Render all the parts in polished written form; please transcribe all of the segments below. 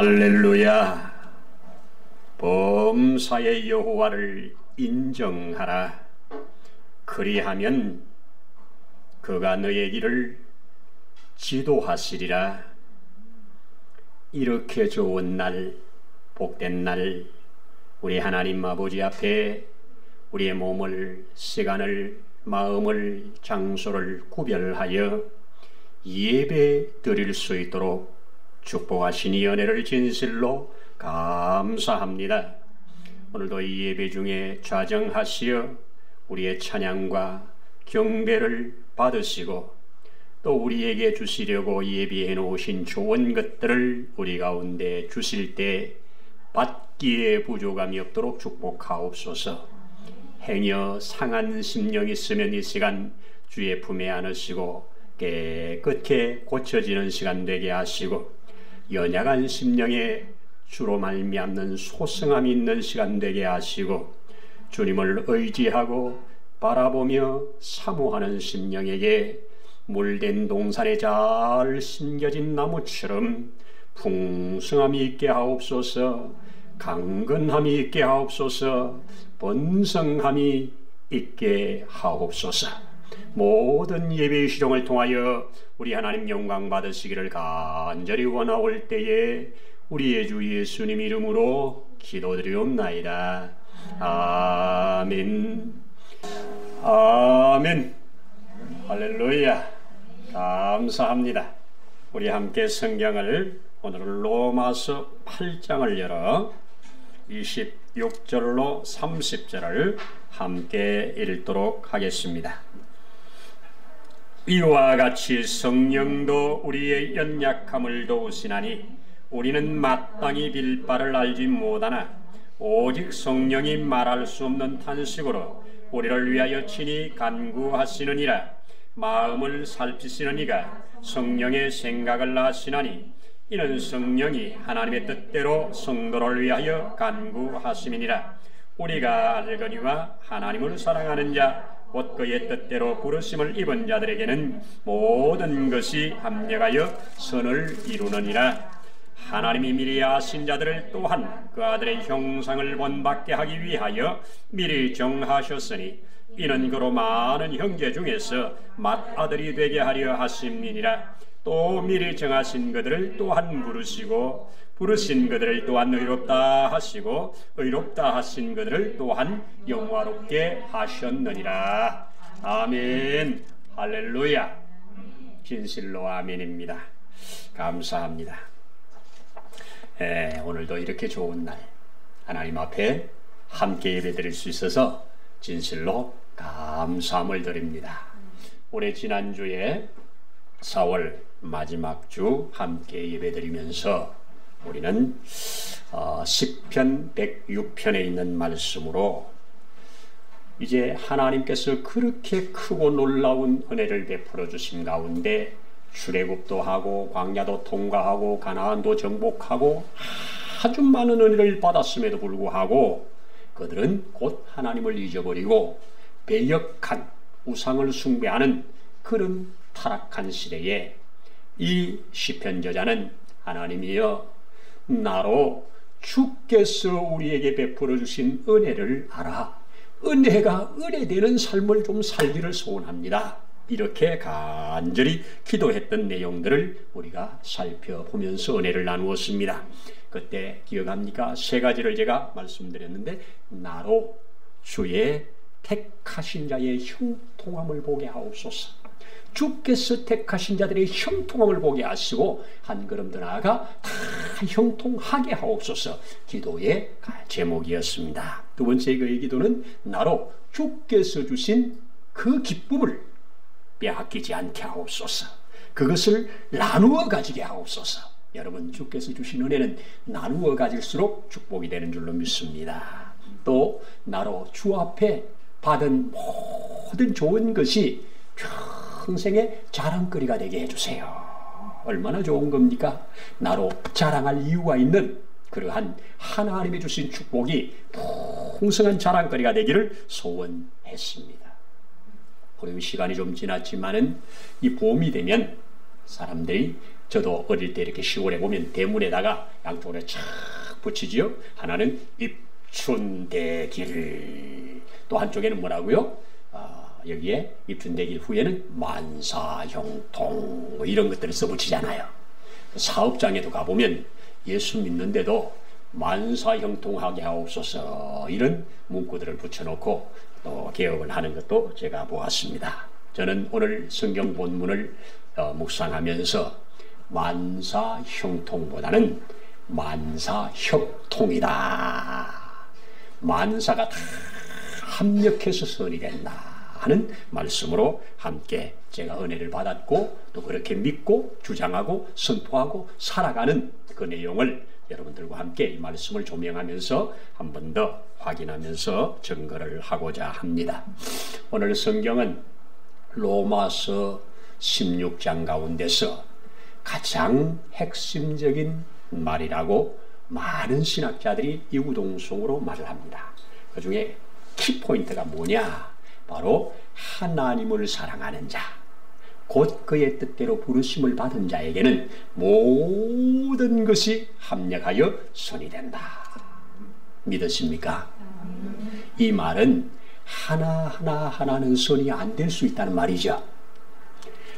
할렐루야. 범사의 여호와를 인정하라. 그리하면 그가 너의 길을 지도하시리라. 이렇게 좋은 날, 복된 날, 우리 하나님 아버지 앞에 우리의 몸을, 시간을, 마음을, 장소를 구별하여 예배 드릴 수 있도록 축복하신 이 은혜를 진실로 감사합니다. 오늘도 이 예배 중에 좌정하시어 우리의 찬양과 경배를 받으시고 또 우리에게 주시려고 예비해 놓으신 좋은 것들을 우리 가운데 주실 때 받기에 부족함이 없도록 축복하옵소서. 행여 상한 심령이 있으면 이 시간 주의 품에 안으시고 깨끗게 고쳐지는 시간 되게 하시고, 연약한 심령에 주로 말미암는 소성함이 있는 시간 되게 하시고, 주님을 의지하고 바라보며 사모하는 심령에게 물된 동산에 잘 심겨진 나무처럼 풍성함이 있게 하옵소서. 강건함이 있게 하옵소서. 번성함이 있게 하옵소서. 모든 예배의 시종을 통하여 우리 하나님 영광 받으시기를 간절히 원하올 때에 우리의 주 예수님 이름으로 기도드리옵나이다. 아멘. 아멘. 할렐루야. 감사합니다. 우리 함께 성경을 오늘은 로마서 8장을 열어 26절로 30절을 함께 읽도록 하겠습니다. 이와 같이 성령도 우리의 연약함을 도우시나니 우리는 마땅히 빌 바를 알지 못하나 오직 성령이 말할 수 없는 탄식으로 우리를 위하여 친히 간구하시느니라. 마음을 살피시는 이가 성령의 생각을 아시나니 이는 성령이 하나님의 뜻대로 성도를 위하여 간구하심이니라. 우리가 알거니와 하나님을 사랑하는 자 곧 그의 뜻대로 부르심을 입은 자들에게는 모든 것이 합력하여 선을 이루느니라. 하나님이 미리 아신 자들을 또한 그 아들의 형상을 본받게 하기 위하여 미리 정하셨으니 이는 그로 많은 형제 중에서 맏아들이 되게 하려 하심이니라. 또 미리 정하신 그들을 또한 부르시고 부르신 그들을 또한 의롭다 하시고 의롭다 하신 그들을 또한 영화롭게 하셨느니라. 아멘. 할렐루야. 진실로 아멘입니다. 감사합니다. 오늘도 이렇게 좋은 날 하나님 앞에 함께 예배드릴 수 있어서 진실로 감사함을 드립니다. 올해 지난주에 4월 마지막 주 함께 예배드리면서 우리는 시편 106편에 있는 말씀으로 이제 하나님께서 그렇게 크고 놀라운 은혜를 베풀어 주신 가운데 출애굽도 하고 광야도 통과하고 가나안도 정복하고 아주 많은 은혜를 받았음에도 불구하고 그들은 곧 하나님을 잊어버리고 배역한 우상을 숭배하는 그런 타락한 시대에 이 시편 저자는 하나님이여 나로 주께서 우리에게 베풀어 주신 은혜를 알아. 은혜가 은혜되는 삶을 좀 살기를 소원합니다. 이렇게 간절히 기도했던 내용들을 우리가 살펴보면서 은혜를 나누었습니다. 그때 기억합니까? 세 가지를 제가 말씀드렸는데, 나로 주의 택하신 자의 형통함을 보게 하옵소서. 주께서 택하신 자들의 형통함을 보게 하시고 한 걸음 더 나아가 다 형통하게 하옵소서. 기도의 제목이었습니다. 두 번째 그의 기도는 나로 주께서 주신 그 기쁨을 빼앗기지 않게 하옵소서. 그것을 나누어 가지게 하옵소서. 여러분, 주께서 주신 은혜는 나누어 가질수록 축복이 되는 줄로 믿습니다. 또 나로 주 앞에 받은 모든 좋은 것이 평생의 자랑거리가 되게 해주세요. 얼마나 좋은 겁니까? 나로 자랑할 이유가 있는 그러한 하나님이 주신 축복이 풍성한 자랑거리가 되기를 소원했습니다. 그리고 시간이 좀 지났지만은 이 봄이 되면 사람들이 저도 어릴 때 이렇게 시골에 보면 대문에다가 양쪽으로 착 붙이지요. 하나는 입춘대길, 또 한쪽에는 뭐라고요? 여기에 입춘대길 후에는 만사형통 뭐 이런 것들을 써붙이잖아요. 사업장에도 가보면 예수 믿는데도 만사형통하게 하옵소서 이런 문구들을 붙여놓고 또 개업을 하는 것도 제가 보았습니다. 저는 오늘 성경 본문을 묵상하면서 만사형통보다는 만사협통이다. 만사가 다 합력해서 선이 된다 하는 말씀으로 함께 제가 은혜를 받았고 또 그렇게 믿고 주장하고 선포하고 살아가는 그 내용을 여러분들과 함께 이 말씀을 조명하면서 한 번 더 확인하면서 증거를 하고자 합니다. 오늘 성경은 로마서 16장 가운데서 가장 핵심적인 말이라고 많은 신학자들이 이구동성으로 말을 합니다. 그 중에 키포인트가 뭐냐? 바로 하나님을 사랑하는 자, 곧 그의 뜻대로 부르심을 받은 자에게는 모든 것이 합력하여 선이 된다. 믿으십니까? 이 말은 하나하나는 선이 안 될 수 있다는 말이죠.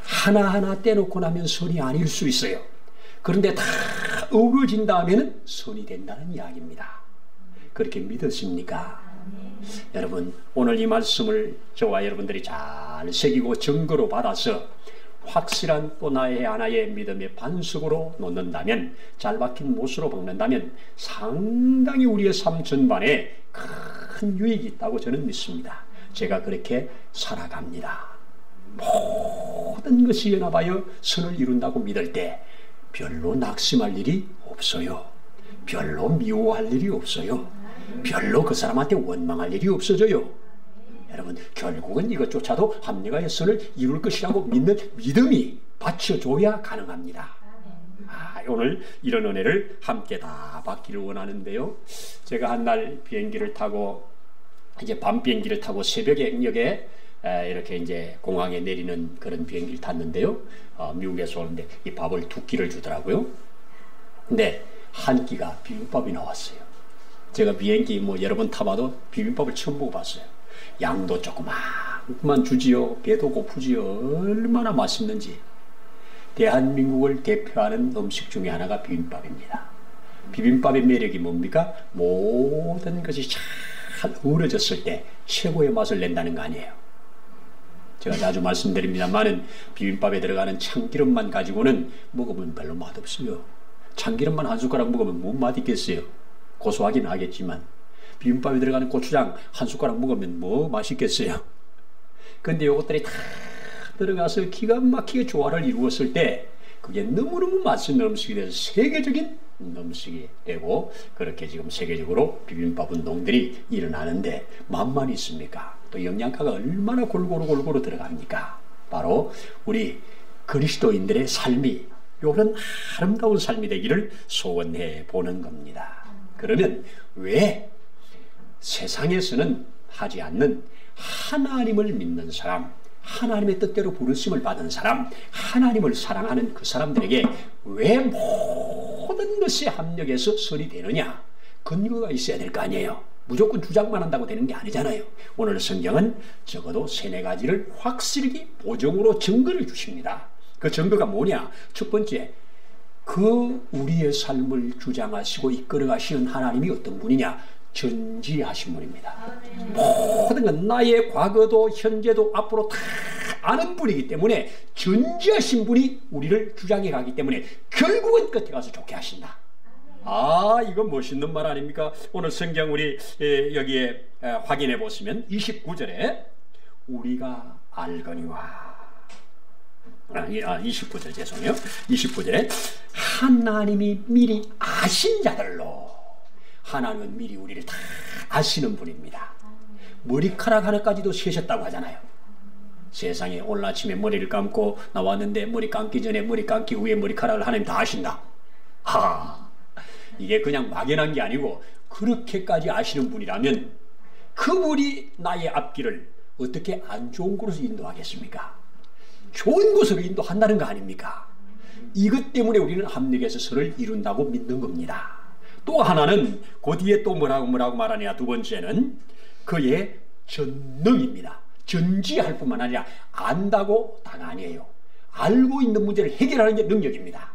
하나하나 떼놓고 나면 선이 아닐 수 있어요. 그런데 다 어우러진 다음에는 선이 된다는 이야기입니다. 그렇게 믿으십니까? 여러분, 오늘 이 말씀을 저와 여러분들이 잘 새기고 증거로 받아서 확실한 또 나의 하나의 믿음의 반석으로 놓는다면, 잘 박힌 못으로 박는다면 상당히 우리의 삶 전반에 큰 유익이 있다고 저는 믿습니다. 제가 그렇게 살아갑니다. 모든 것이 연합하여 선을 이룬다고 믿을 때 별로 낙심할 일이 없어요. 별로 미워할 일이 없어요. 별로 그 사람한테 원망할 일이 없어져요. 여러분, 결국은 이것조차도 합리화의 선을 이룰 것이라고 믿는 믿음이 받쳐줘야 가능합니다. 오늘 이런 은혜를 함께 다 받기를 원하는데요. 제가 한날 비행기를 타고 이제 밤 비행기를 타고 새벽에 이렇게 이제 공항에 내리는 그런 비행기를 탔는데요. 미국에서 오는데 이 밥을 2끼를 주더라고요. 근데 한 끼가 비빔밥이 나왔어요. 제가 비행기 뭐 여러 번 타봐도 비빔밥을 처음 먹어봤어요. 양도 조그만 주지요. 배도 고프지요. 얼마나 맛있는지. 대한민국을 대표하는 음식 중에 하나가 비빔밥입니다. 비빔밥의 매력이 뭡니까? 모든 것이 잘 어우러졌을 때 최고의 맛을 낸다는 거 아니에요. 제가 자주 말씀드립니다만은 비빔밥에 들어가는 참기름만 가지고는 먹으면 별로 맛없어요. 참기름만 한 숟가락 먹으면 뭔 맛 있겠어요? 고소하긴 하겠지만 비빔밥에 들어가는 고추장 한 숟가락 먹으면 뭐 맛있겠어요? 근데 이것들이 다 들어가서 기가 막히게 조화를 이루었을 때 그게 너무너무 맛있는 음식이 돼서 세계적인 음식이 되고, 그렇게 지금 세계적으로 비빔밥 운동들이 일어나는데 만만히 있습니까? 또 영양가가 얼마나 골고루 들어갑니까? 바로 우리 그리스도인들의 삶이 이런 아름다운 삶이 되기를 소원해 보는 겁니다. 그러면 왜 세상에서는 하지 않는 하나님을 믿는 사람, 하나님의 뜻대로 부르심을 받은 사람, 하나님을 사랑하는 그 사람들에게 왜 모든 것이 합력해서 선이 되느냐? 근거가 있어야 될 거 아니에요. 무조건 주장만 한다고 되는 게 아니잖아요. 오늘 성경은 적어도 3-4가지를 확실히 보정으로 증거를 주십니다. 그 증거가 뭐냐? 첫 번째, 그 우리의 삶을 주장하시고 이끌어 가시는 하나님이 어떤 분이냐? 전지하신 분입니다. 모든 건 나의 과거도 현재도 앞으로 다 아는 분이기 때문에 전지하신 분이 우리를 주장해 가기 때문에 결국은 끝에 가서 좋게 하신다. 이건 멋있는 말 아닙니까? 오늘 성경 우리 여기에 확인해 보시면 29절에 우리가 알거니와 29절 죄송해요. 29절에 하나님이 미리 아신 자들로, 하나님은 미리 우리를 다 아시는 분입니다. 머리카락 하나까지도 세셨다고 하잖아요. 세상에 오늘 아침에 머리를 감고 나왔는데 머리 감기 전에 머리 감기 후에 머리카락을 하나님 다 아신다. 이게 그냥 막연한 게 아니고 그렇게까지 아시는 분이라면 그분이 나의 앞길을 어떻게 안 좋은 곳으로 인도하겠습니까? 좋은 곳으로 인도한다는 거 아닙니까? 이것 때문에 우리는 합력해서 선을 이룬다고 믿는 겁니다. 또 하나는 그 뒤에 또 뭐라고 말하냐. 두 번째는 그의 전능입니다. 전지할 뿐만 아니라 안다고 다가 아니에요. 알고 있는 문제를 해결하는 게 능력입니다.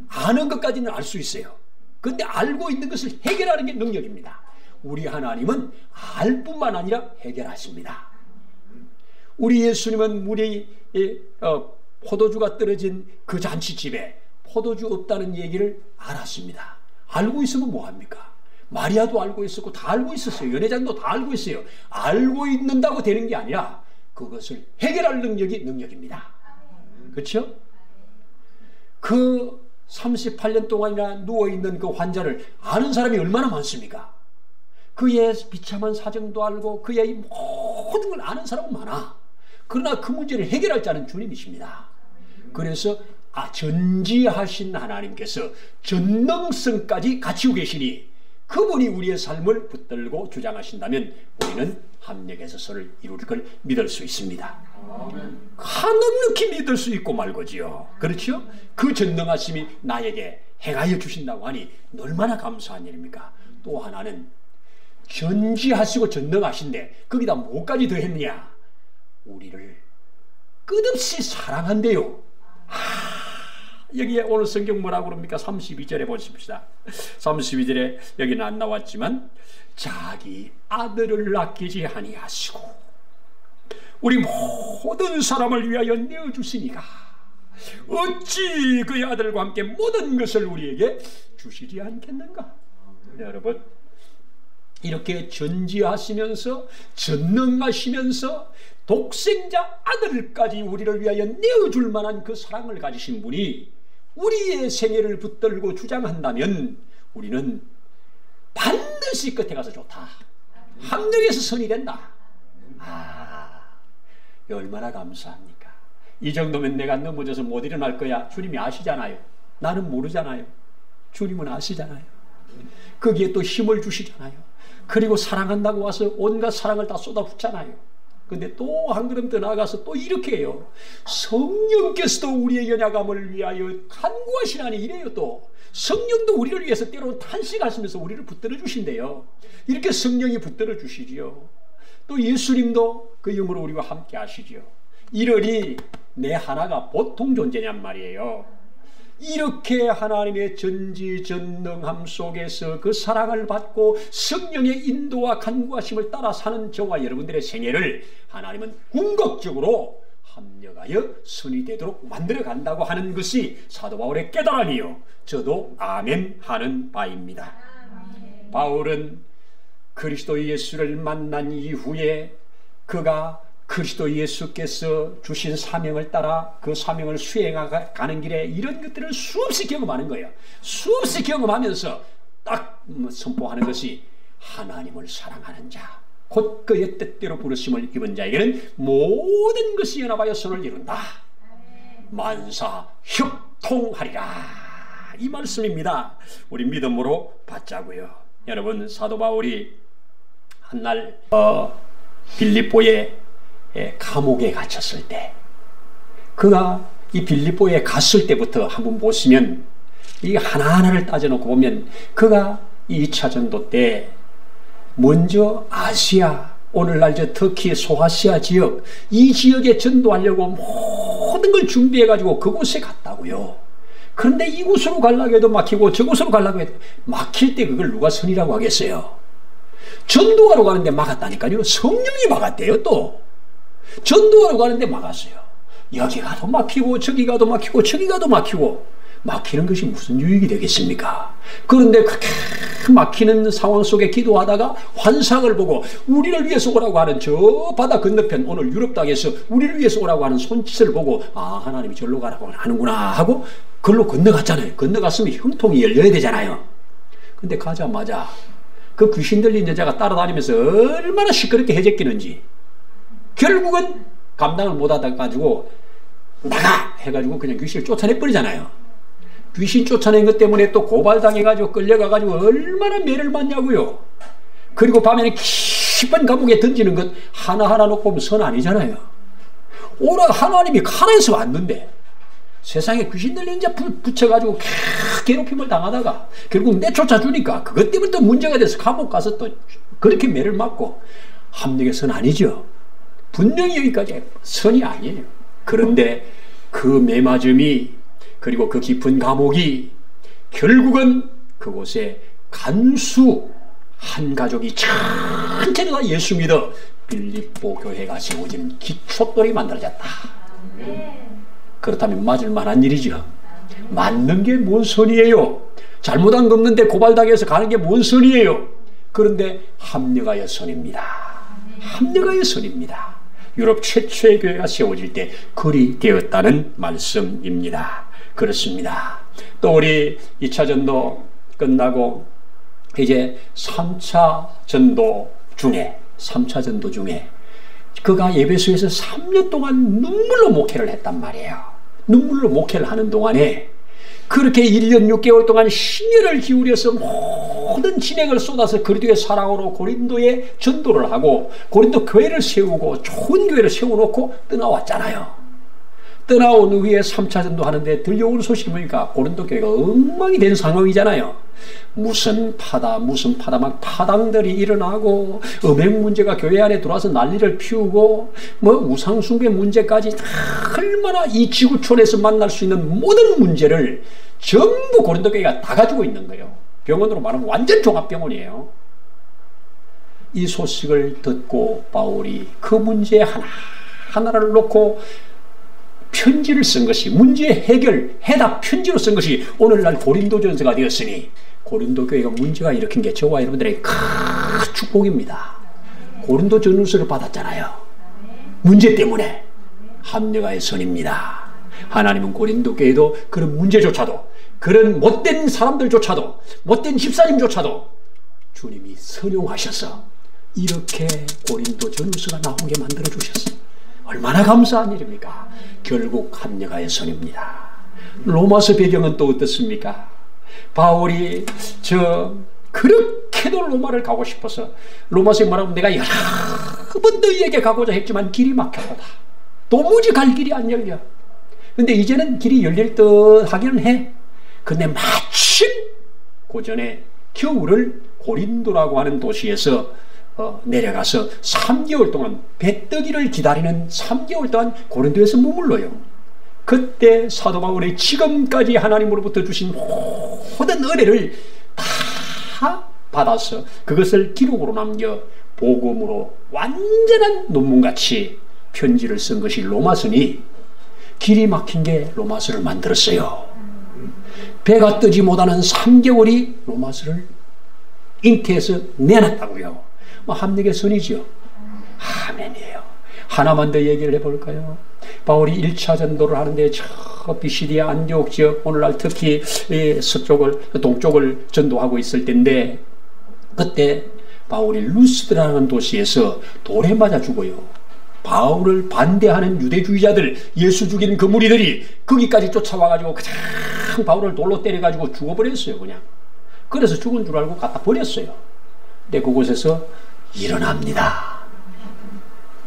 아는 것까지는 알 수 있어요. 그런데 알고 있는 것을 해결하는 게 능력입니다. 우리 하나님은 알 뿐만 아니라 해결하십니다. 우리 예수님은 물이 포도주가 떨어진 그 잔치집에 포도주 없다는 얘기를 알았습니다. 알고 있으면 뭐합니까? 마리아도 알고 있었고 다 알고 있었어요. 연회장도 다 알고 있어요. 알고 있는다고 되는 게 아니라 그것을 해결할 능력이 능력입니다. 그렇죠? 그 38년 동안이나 누워있는 그 환자를 아는 사람이 얼마나 많습니까? 그의 비참한 사정도 알고 그의 모든 걸 아는 사람은 많아. 그러나 그 문제를 해결할 자는 주님이십니다. 그래서 전지하신 하나님께서 전능성까지 갖추고 계시니 그분이 우리의 삶을 붙들고 주장하신다면 우리는 합력해서 선을 이룰 걸 믿을 수 있습니다. 넉넉히 믿을 수 있고 말고지요. 그렇죠? 그 전능하심이 나에게 행하여 주신다고 하니 얼마나 감사한 일입니까? 또 하나는 전지하시고 전능하신데 거기다 뭐까지 더했느냐? 우리를 끝없이 사랑한대요. 여기에 오늘 성경 뭐라고 그럽니까? 32절에 보십시다. 32절에 여기는 안 나왔지만 자기 아들을 아끼지 아니하시고 우리 모든 사람을 위하여 내어주시니가 어찌 그의 아들과 함께 모든 것을 우리에게 주시지 않겠는가? 여러분, 이렇게 전지하시면서 전능하시면서 독생자 아들까지 우리를 위하여 내어줄 만한 그 사랑을 가지신 분이 우리의 생애를 붙들고 주장한다면 우리는 반드시 끝에 가서 좋다. 합력해서 선이 된다. 얼마나 감사합니까? 이 정도면 내가 넘어져서 못 일어날 거야. 주님이 아시잖아요. 나는 모르잖아요. 주님은 아시잖아요. 거기에 또 힘을 주시잖아요. 그리고 사랑한다고 와서 온갖 사랑을 다 쏟아붓잖아요. 근데 또 한 걸음 더 나아가서 또 이렇게 해요. 성령께서도 우리의 연약함을 위하여 간구하시나니 이래요. 또 성령도 우리를 위해서 때로는 탄식하시면서 우리를 붙들어 주신대요. 이렇게 성령이 붙들어 주시지요. 또 예수님도 그 영으로 우리와 함께 하시지요. 이러니 내 하나가 보통 존재냔 말이에요. 이렇게 하나님의 전지전능함 속에서 그 사랑을 받고 성령의 인도와 간구하심을 따라 사는 저와 여러분들의 생애를 하나님은 궁극적으로 합력하여 선이 되도록 만들어 간다고 하는 것이 사도 바울의 깨달음이요. 저도 아멘 하는 바입니다. 바울은 그리스도 예수를 만난 이후에 그가 그리스도 예수께서 주신 사명을 따라 그 사명을 수행하는 길에 이런 것들을 수없이 경험하는 거예요. 수없이 경험하면서 딱 선포하는 것이 하나님을 사랑하는 자, 곧 그의 뜻대로 부르심을 입은 자에게는 모든 것이 연합하여 선을 이룬다. 만사 협통하리라. 이 말씀입니다. 우리 믿음으로 받자고요. 여러분, 사도 바울이 한날 빌립보에 감옥에 갇혔을 때 그가 이 빌립보에 갔을 때부터 한번 보시면 이 하나하나를 따져놓고 보면 그가 2차 전도 때 먼저 아시아, 오늘날 저 터키 소아시아 지역, 이 지역에 전도하려고 모든 걸 준비해가지고 그곳에 갔다고요. 그런데 이곳으로 가려고 해도 막히고 저곳으로 가려고 해도 막힐 때 그걸 누가 선이라고 하겠어요? 전도하러 가는데 막았다니까요. 성령이 막았대요. 또 전도하러 가는데 막았어요. 여기 가도 막히고 저기 가도 막히고 저기 가도 막히고 막히는 것이 무슨 유익이 되겠습니까? 그런데 그렇게 막히는 상황 속에 기도하다가 환상을 보고 우리를 위해서 오라고 하는 저 바다 건너편, 오늘 유럽 땅에서 우리를 위해서 오라고 하는 손짓을 보고 하나님이 절로 가라고 하는구나 하고 그걸로 건너갔잖아요. 건너갔으면 형통이 열려야 되잖아요. 근데 가자마자 그 귀신 들린 여자가 따라다니면서 얼마나 시끄럽게 해제끼는지 결국은 감당을 못하다 가지고 나가 해가지고 그냥 귀신을 쫓아내버리잖아요. 귀신 쫓아낸 것 때문에 또 고발당해가지고 끌려가가지고 얼마나 매를 맞냐고요. 그리고 밤에는 깊은 감옥에 던지는 것 하나하나 놓고 보면 선 아니잖아요. 오라 하나님이 가나에서 왔는데 세상에 귀신 들린 자 붙여가지고 괴롭힘을 당하다가 결국 내쫓아주니까 그것 때문에 또 문제가 돼서 감옥 가서 또 그렇게 매를 맞고 합력의 선 아니죠. 분명히 여기까지 선이 아니에요. 그런데 그 매맞음이 그리고 그 깊은 감옥이 결국은 그곳에 간수 한 가족이 전체로 다 예수 믿어 빌립보 교회가 세워지는 기초돌이 만들어졌다. 그렇다면 맞을 만한 일이죠. 맞는 게 뭔 선이에요? 잘못한 거 없는데 고발당해서 가는 게 뭔 선이에요? 그런데 합력하여 선입니다. 합력하여 선입니다. 유럽 최초의 교회가 세워질 때 그리 되었다는 말씀입니다. 그렇습니다. 또 우리 2차 전도 끝나고 이제 3차 전도 중에 그가 에베소에서 3년 동안 눈물로 목회를 했단 말이에요. 눈물로 목회를 하는 동안에 그렇게 1년 6개월 동안 심혈을 기울여서 모든 진액을 쏟아서 그리스도의 사랑으로 고린도에 전도를 하고 고린도 교회를 세우고 좋은 교회를 세워놓고 떠나왔잖아요. 떠나온 후에 3차 전도 하는데 들려오는 소식이 보니까 고린도 교회가 엉망이 된 상황이잖아요. 무슨 파다 막 파당들이 일어나고 음행 문제가 교회 안에 들어와서 난리를 피우고 뭐 우상숭배 문제까지 얼마나 이 지구촌에서 만날 수 있는 모든 문제를 전부 고린도 교회가 다 가지고 있는 거예요. 병원으로 말하면 완전 종합병원이에요. 이 소식을 듣고 바울이 그 문제 하나를 놓고 편지를 쓴 것이 문제 해결 해답 편지로 쓴 것이 오늘날 고린도전서가 되었으니 고린도 교회가 문제가 일으킨 게 저와 여러분들의 큰 축복입니다. 고린도전서를 받았잖아요. 문제 때문에 합력하여 선입니다. 하나님은 고린도 교회도 그런 문제조차도 그런 못된 사람들조차도 못된 집사님조차도 주님이 선용하셔서 이렇게 고린도전서가 나오게 만들어 주셨어요. 얼마나 감사한 일입니까? 결국 합력하여 선입니다. 로마서 배경은 또 어떻습니까? 바울이 그렇게도 로마를 가고 싶어서 로마서에 말하면 내가 여러 번 너희에게 가고자 했지만 길이 막혔다. 도무지 갈 길이 안 열려. 근데 이제는 길이 열릴 듯 하기는 해. 근데 마침 그 전에 겨울을 고린도라고 하는 도시에서 내려가서 3개월 동안 배뜨기를 기다리는 3개월 동안 고린도에서 머물러요. 그때 사도 바울이 지금까지 하나님으로부터 주신 모든 은혜를 다 받아서 그것을 기록으로 남겨 복음으로 완전한 논문같이 편지를 쓴 것이 로마서니 길이 막힌 게 로마서를 만들었어요. 배가 뜨지 못하는 3개월이 로마서를 잉태해서 내놨다고요. 합력의 선이죠. 아멘이에요. 하나만 더 얘기를 해볼까요? 바울이 1차 전도를 하는데 저 비시디아 안디옥 지역 오늘날 특히 동쪽을 전도하고 있을 때인데 그때 바울이 루스드라는 도시에서 돌에 맞아 죽어요. 바울을 반대하는 유대주의자들 예수 죽이는 그 무리들이 거기까지 쫓아와가지고 그냥 바울을 돌로 때려가지고 죽어버렸어요. 그냥 그래서 죽은 줄 알고 갖다 버렸어요. 근데 그곳에서 일어납니다.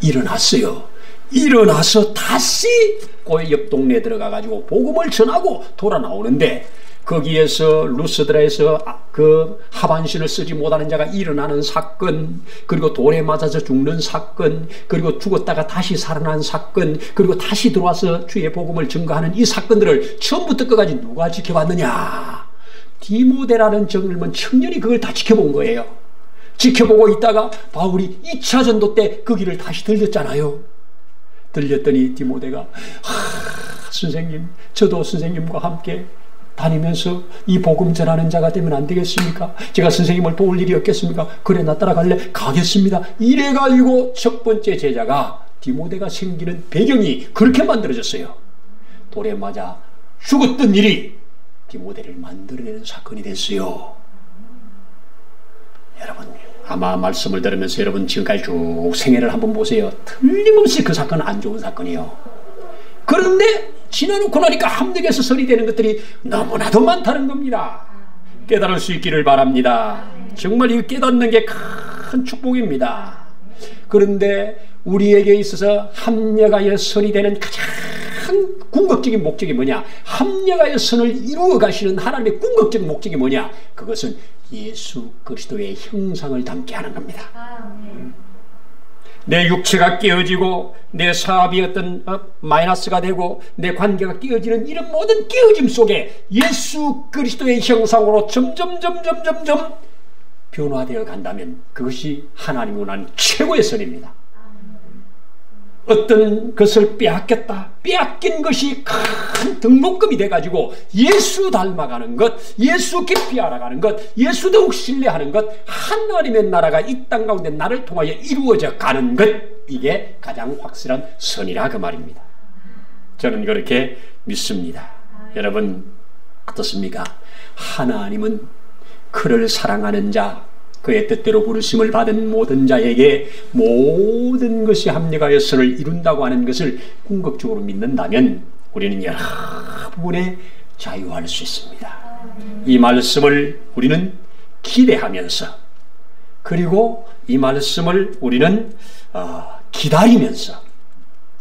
일어났어요. 일어나서 다시 그 옆 동네에 들어가가지고 복음을 전하고 돌아 나오는데 거기에서 루스드라에서 그 하반신을 쓰지 못하는 자가 일어나는 사건, 그리고 돌에 맞아서 죽는 사건, 그리고 죽었다가 다시 살아난 사건, 그리고 다시 들어와서 주의 복음을 증거하는 이 사건들을 처음부터 끝까지 누가 지켜봤느냐? 디모데라는 젊은 청년이 그걸 다 지켜본 거예요. 지켜보고 있다가 바울이 2차 전도 때 그 길을 다시 들렸잖아요. 들렸더니 디모데가 선생님, 저도 선생님과 함께 다니면서 이 복음 전하는 자가 되면 안 되겠습니까? 제가 선생님을 도울 일이 없겠습니까? 그래, 나 따라갈래? 가겠습니다. 이래가지고 첫 번째 제자가 디모데가 생기는 배경이 그렇게 만들어졌어요. 돌에 맞아 죽었던 일이 디모데를 만들어내는 사건이 됐어요. 여러분, 아마 말씀을 들으면서 여러분 지금까지 쭉 생애를 한번 보세요. 틀림없이 그 사건은 안 좋은 사건이에요. 그런데 지나놓고 나니까 합력에서 설이 되는 것들이 너무나도 많다는 겁니다. 깨달을 수 있기를 바랍니다. 정말 이 깨닫는 게 큰 축복입니다. 그런데 우리에게 있어서 합력하여 설이 되는 가장 큰 궁극적인 목적이 뭐냐? 합력하여 선을 이루어 가시는 하나님의 궁극적인 목적이 뭐냐? 그것은 예수 그리스도의 형상을 담게 하는 겁니다. 내 육체가 깨어지고 내 사업이 어떤 마이너스가 되고 내 관계가 깨어지는 이런 모든 깨어짐 속에 예수 그리스도의 형상으로 점점 변화되어 간다면 그것이 하나님이 원하는 최고의 선입니다. 어떤 것을 빼앗겼다. 빼앗긴 것이 큰 등록금이 돼가지고 예수 닮아가는 것, 예수 깊이 알아가는 것, 예수 더욱 신뢰하는 것, 하나님의 나라가 이 땅 가운데 나를 통하여 이루어져 가는 것, 이게 가장 확실한 선이라 그 말입니다. 저는 그렇게 믿습니다. 여러분 어떻습니까? 하나님은 그를 사랑하는 자, 그의 뜻대로 부르심을 받은 모든 자에게 모든 것이 합력하여 선을 이룬다고 하는 것을 궁극적으로 믿는다면 우리는 여러 부분에 자유할 수 있습니다. 이 말씀을 우리는 기대하면서, 그리고 이 말씀을 우리는 기다리면서,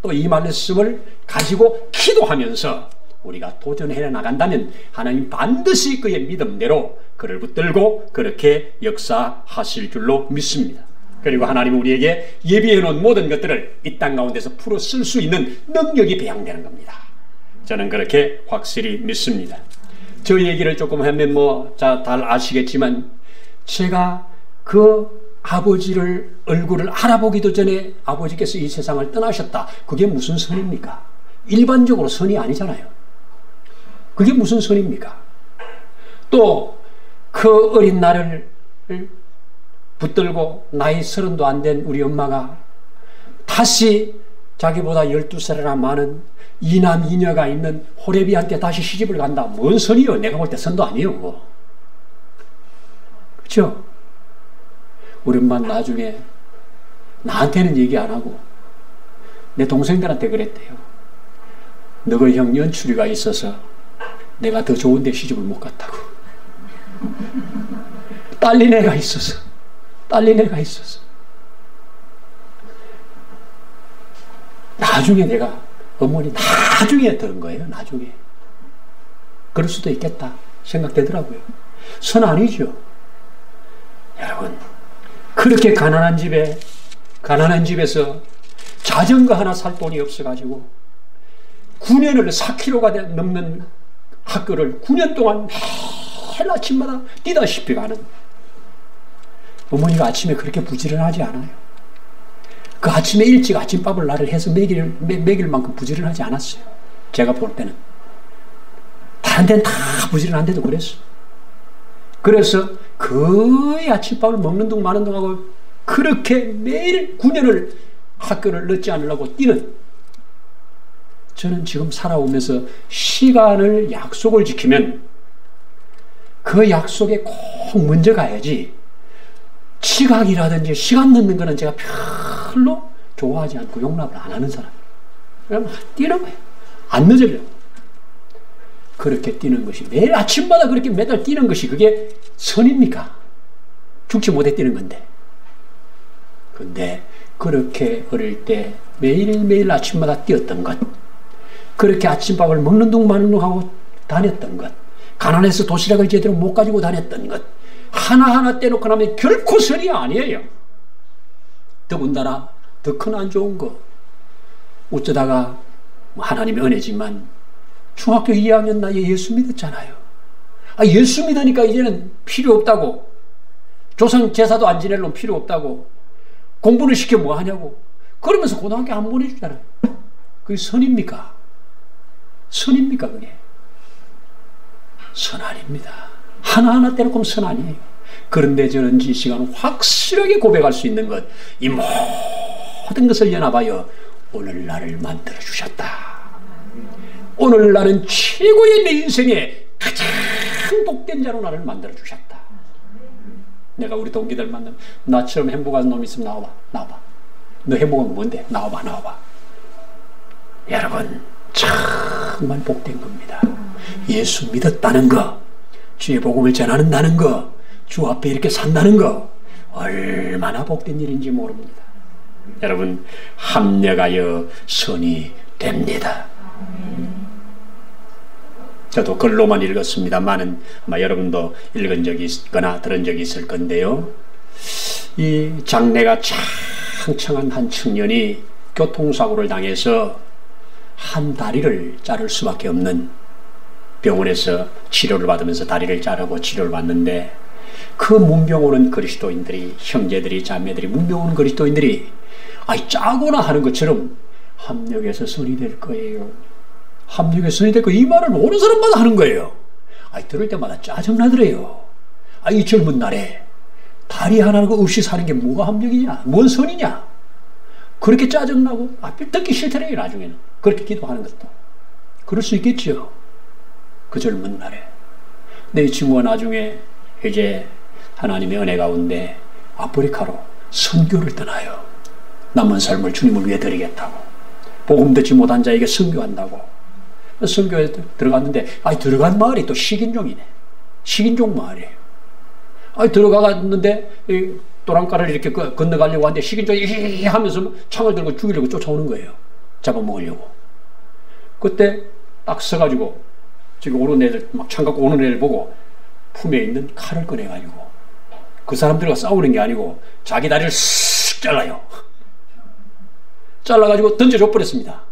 또 이 말씀을 가지고 기도하면서 우리가 도전해 나간다면 하나님 반드시 그의 믿음대로 그를 붙들고 그렇게 역사하실 줄로 믿습니다. 그리고 하나님은 우리에게 예비해 놓은 모든 것들을 이 땅 가운데서 풀어 쓸 수 있는 능력이 배양되는 겁니다. 저는 그렇게 확실히 믿습니다. 저 얘기를 조금 하면 잘 아시겠지만, 제가 그 아버지를 얼굴을 알아보기도 전에 아버지께서 이 세상을 떠나셨다. 그게 무슨 선입니까? 일반적으로 선이 아니잖아요. 그게 무슨 선입니까? 또 그 어린 나를 붙들고 나이 30도 안 된 우리 엄마가 다시 자기보다 12살이나 많은 이남 이녀가 있는 호레비한테 다시 시집을 간다. 뭔 선이요? 내가 볼 때 선도 아니에요. 그거. 그렇죠? 우리 엄마 나중에 나한테는 얘기 안 하고 내 동생들한테 그랬대요. 너가 형 연출이가 있어서 내가 더 좋은 데 시집을 못 갔다고. 딸린 애가 있어서. 나중에 내가, 어머니 나중에 들은 거예요. 나중에. 그럴 수도 있겠다 생각되더라고요. 선 아니죠. 여러분, 그렇게 가난한 집에서 자전거 하나 살 돈이 없어가지고 9년을 4km가 넘는 학교를 9년 동안 매일 아침마다 뛰다시피 가는, 어머니가 아침에 그렇게 부지런하지 않아요. 그 아침에 일찍 아침밥을 나를 해서 먹일 만큼 부지런하지 않았어요. 제가 볼 때는. 다른 데는 다 부지런한데도 그랬어요. 그래서 거의 아침밥을 먹는 둥 마는 둥 하고 그렇게 매일 9년을 학교를 늦지 않으려고 뛰는, 저는 지금 살아오면서 시간을, 약속을 지키면 그 약속에 꼭 먼저 가야지, 지각이라든지 시간 늦는 거는 제가 별로 좋아하지 않고 용납을 안 하는 사람. 그러면 뛰는 거예요. 안 늦으려고. 그렇게 뛰는 것이, 매일 아침마다 그렇게 매달 뛰는 것이 그게 선입니까? 죽지 못해 뛰는 건데. 근데 그렇게 어릴 때 매일매일 아침마다 뛰었던 것, 그렇게 아침밥을 먹는 둥 마는 둥 하고 다녔던 것, 가난해서 도시락을 제대로 못 가지고 다녔던 것, 하나하나 떼놓고 나면 결코 선이 아니에요. 더군다나 더 큰 안 좋은 거, 어쩌다가 하나님의 은혜지만 중학교 2학년 나이에 예수 믿었잖아요. 예수 믿으니까 이제는 필요 없다고, 조상 제사도 안 지낼 놈 필요 없다고, 공부를 시켜 뭐 하냐고, 그러면서 고등학교 안 보내주잖아요. 그게 선입니까? 선입니까? 그게 선 아닙니다. 하나하나 떼놓고 선 아니에요. 그런데 저는 이 시간 확실하게 고백할 수 있는 것, 이 모든 것을 연합하여 오늘 나를 만들어 주셨다. 오늘 나는 최고의 내 인생에 가장 복된 자로 나를 만들어 주셨다. 내가 우리 동기들 만나면, 나처럼 행복한 놈 있으면 나와봐. 너 행복한 건 뭔데? 나와봐. 여러분, 정말 복된 겁니다. 예수 믿었다는 거, 주의 복음을 전하는다는 거, 주 앞에 이렇게 산다는 거, 얼마나 복된 일인지 모릅니다. 여러분, 합력하여 선이 됩니다. 저도 글로만 읽었습니다만은 아마 여러분도 읽은 적이 있거나 들은 적이 있을 건데요. 이 장래가 창창한 한 청년이 교통사고를 당해서 한 다리를 자를 수밖에 없는, 병원에서 치료를 받으면서 다리를 자르고 치료를 받는데, 그 문병 오는 그리스도인들이, 형제들이, 자매들이, 문병 오는 그리스도인들이 짜거나 하는 것처럼 합력해서 선이 될 거예요. 합력해서 선이 될 거예요. 이 말을 모르는 사람마다 하는 거예요. 들을 때마다 짜증나더래요. 이 젊은 날에 다리 하나 없이 사는 게 뭐가 합력이냐? 뭔 선이냐? 그렇게 짜증나고 듣기 싫더래요. 나중에는 그렇게 기도하는 것도. 그럴 수 있겠죠. 그 젊은 날에. 내 친구가 나중에 이제 하나님의 은혜 가운데 아프리카로 선교를 떠나요. 남은 삶을 주님을 위해 드리겠다고. 복음 듣지 못한 자에게 선교한다고. 선교에 들어갔는데 들어간 마을이 또 식인종이네. 식인종 마을이에요. 들어가갔는데 도랑가를 이렇게 건너가려고 하는데 식인종이 하면서 창을 들고 죽이려고 쫓아오는 거예요. 잡아먹으려고. 그때 딱 서가지고 지금 오는 애들, 막 창 갖고 오는 애를 보고 품에 있는 칼을 꺼내가지고 그 사람들과 싸우는 게 아니고 자기 다리를 쓱 잘라요. 잘라가지고 던져줘 버렸습니다.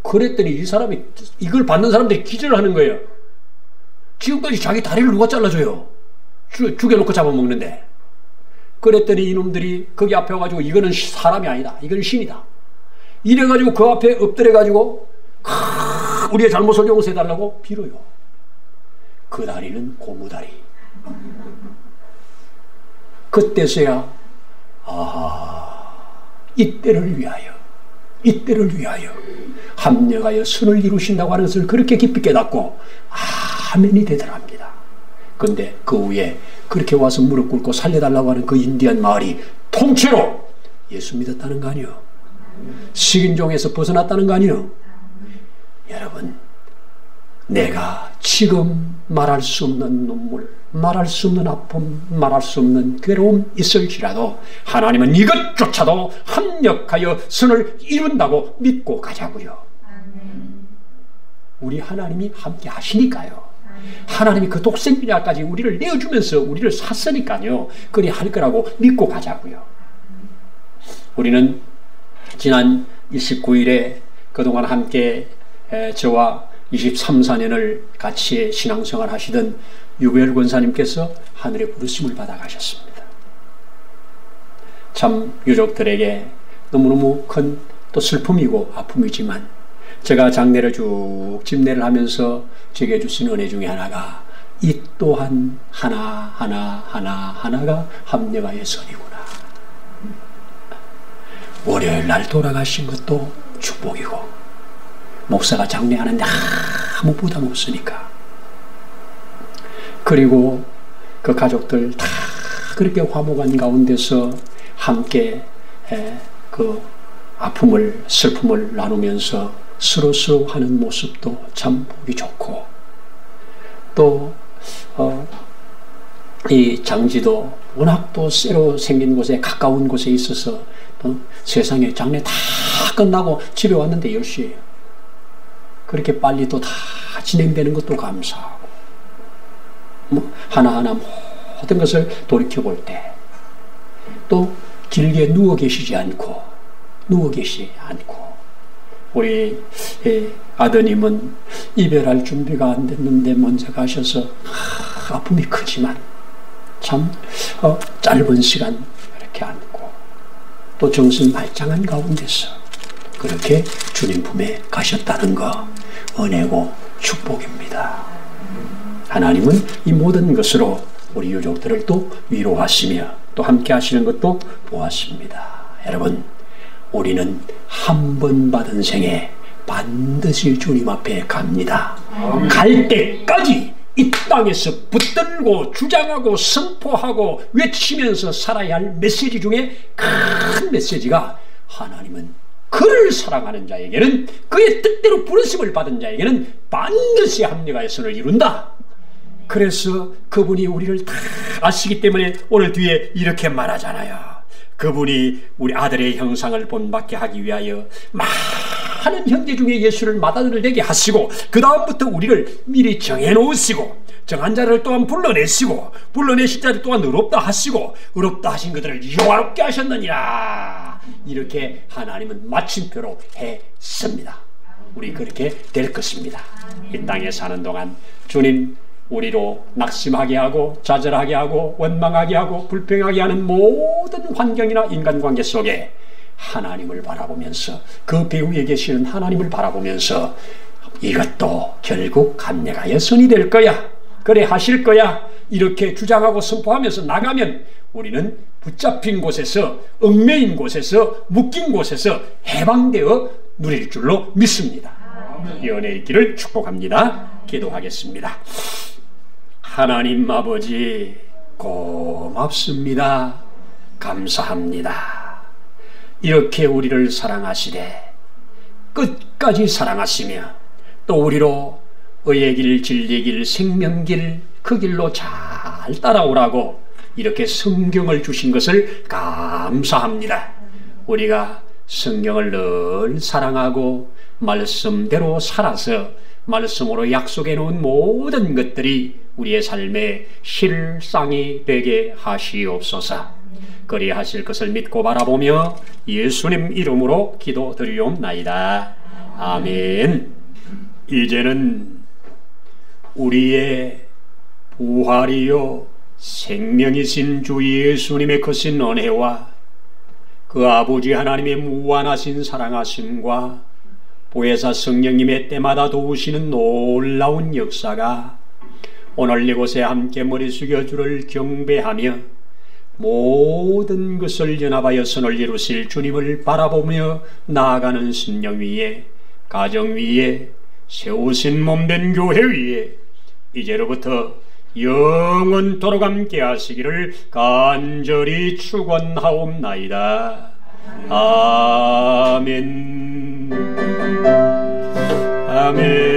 그랬더니 이 사람이, 이걸 받는 사람들이 기절을 하는 거예요. 지금까지 자기 다리를 누가 잘라줘요? 죽여놓고 잡아먹는데. 그랬더니 이놈들이 거기 앞에 와가지고 이거는 사람이 아니다, 이건 신이다, 이래가지고 그 앞에 엎드려가지고 우리의 잘못을 용서해달라고 빌어요. 그 다리는 고무다리. 그때서야 이때를 위하여 합력하여 선을 이루신다고 하는 것을 그렇게 깊이 깨닫고 아멘이 되더랍니다. 근데 그 후에 그렇게 와서 무릎 꿇고 살려달라고 하는 그 인디안 마을이 통째로 예수 믿었다는 거 아니요? 식인종에서 벗어났다는 거 아니요? 여러분, 내가 지금 말할 수 없는 눈물, 말할 수 없는 아픔, 말할 수 없는 괴로움 있을지라도 하나님은 이것조차도 합력하여 선을 이룬다고 믿고 가자고요. 우리 하나님이 함께 하시니까요. 하나님이 그 독생자까지 우리를 내어주면서 우리를 샀으니까요. 그리 할 거라고 믿고 가자고요. 우리는 지난 29일에 그동안 함께 저와 23, 4년을 같이 신앙생활 하시던 유배열 권사님께서 하늘의 부르심을 받아 가셨습니다. 참 유족들에게 너무너무 큰 또 슬픔이고 아픔이지만 제가 장례를 쭉 집례를 하면서 제게 주신 은혜 중에 하나가 이 또한 하나가 합력하여 선이구나. 월요일 날 돌아가신 것도 축복이고 목사가 장례하는데 아무 부담 없으니까. 그리고 그 가족들 다 그렇게 화목한 가운데서 함께 그 아픔을 슬픔을 나누면서 서로 하는 모습도 참 보기 좋고, 또 이 장지도 워낙 또 새로 생긴 곳에 가까운 곳에 있어서 또 세상에 장례 다 끝나고 집에 왔는데 10시예요. 그렇게 빨리 또 다 진행되는 것도 감사하고, 하나하나 모든 것을 돌이켜볼 때 또 길게 누워 계시지 않고 우리 아드님은 이별할 준비가 안 됐는데 먼저 가셔서 아픔이 크지만 참 짧은 시간 이렇게 안고 또 정신 말짱한 가운데서 그렇게 주님 품에 가셨다는 거 은혜고 축복입니다. 하나님은 이 모든 것으로 우리 유족들을 또 위로하시며 또 함께 하시는 것도 보았습니다. 여러분, 우리는 한 번 받은 생에 반드시 주님 앞에 갑니다. 갈 때까지 이 땅에서 붙들고 주장하고 선포하고 외치면서 살아야 할 메시지 중에 큰 메시지가, 하나님은 그를 사랑하는 자에게는, 그의 뜻대로 부르심을 받은 자에게는 반드시 합력하여 선을 이룬다. 그래서 그분이 우리를 다 아시기 때문에 오늘 뒤에 이렇게 말하잖아요. 그분이 우리 아들의 형상을 본받게 하기 위하여 많은 형제 중에 예수를 받아들이게 하시고 그 다음부터 우리를 미리 정해놓으시고 정한 자를 또한 불러내신 자를 또한 의롭다 하시고 의롭다 하신 그들을 영화롭게 하셨느니라. 이렇게 하나님은 마침표로 했습니다. 우리 그렇게 될 것입니다. 이 땅에 사는 동안 주님 우리로 낙심하게 하고 좌절하게 하고 원망하게 하고 불평하게 하는 모든 환경이나 인간관계 속에 하나님을 바라보면서 그 배후에 계시는 하나님을 바라보면서 이것도 결국 감내가의 선이 될 거야, 그래 하실 거야, 이렇게 주장하고 선포하면서 나가면 우리는 붙잡힌 곳에서, 얽매인 곳에서, 묶인 곳에서 해방되어 누릴 줄로 믿습니다. 이 은혜 있기를 축복합니다. 기도하겠습니다. 하나님 아버지 고맙습니다. 감사합니다. 이렇게 우리를 사랑하시되 끝까지 사랑하시며 또 우리로 의의 길, 진리의 길, 생명길 그 길로 잘 따라오라고 이렇게 성경을 주신 것을 감사합니다. 우리가 성경을 늘 사랑하고 말씀대로 살아서 말씀으로 약속해 놓은 모든 것들이 우리의 삶의 실상이 되게 하시옵소서. 그리하실 것을 믿고 바라보며 예수님 이름으로 기도드리옵나이다. 아멘. 이제는 우리의 부활이요 생명이신 주 예수님의 크신 은혜와 그 아버지 하나님의 무한하신 사랑하심과 보혜사 성령님의 때마다 도우시는 놀라운 역사가 오늘 이곳에 함께 머리 숙여 주를 경배하며 모든 것을 연합하여 선을 이루실 주님을 바라보며 나아가는 심령 위에, 가정 위에, 세우신 몸된 교회 위에 이제로부터 영원토록 함께 하시기를 간절히 축원하옵나이다. 아멘. 아멘.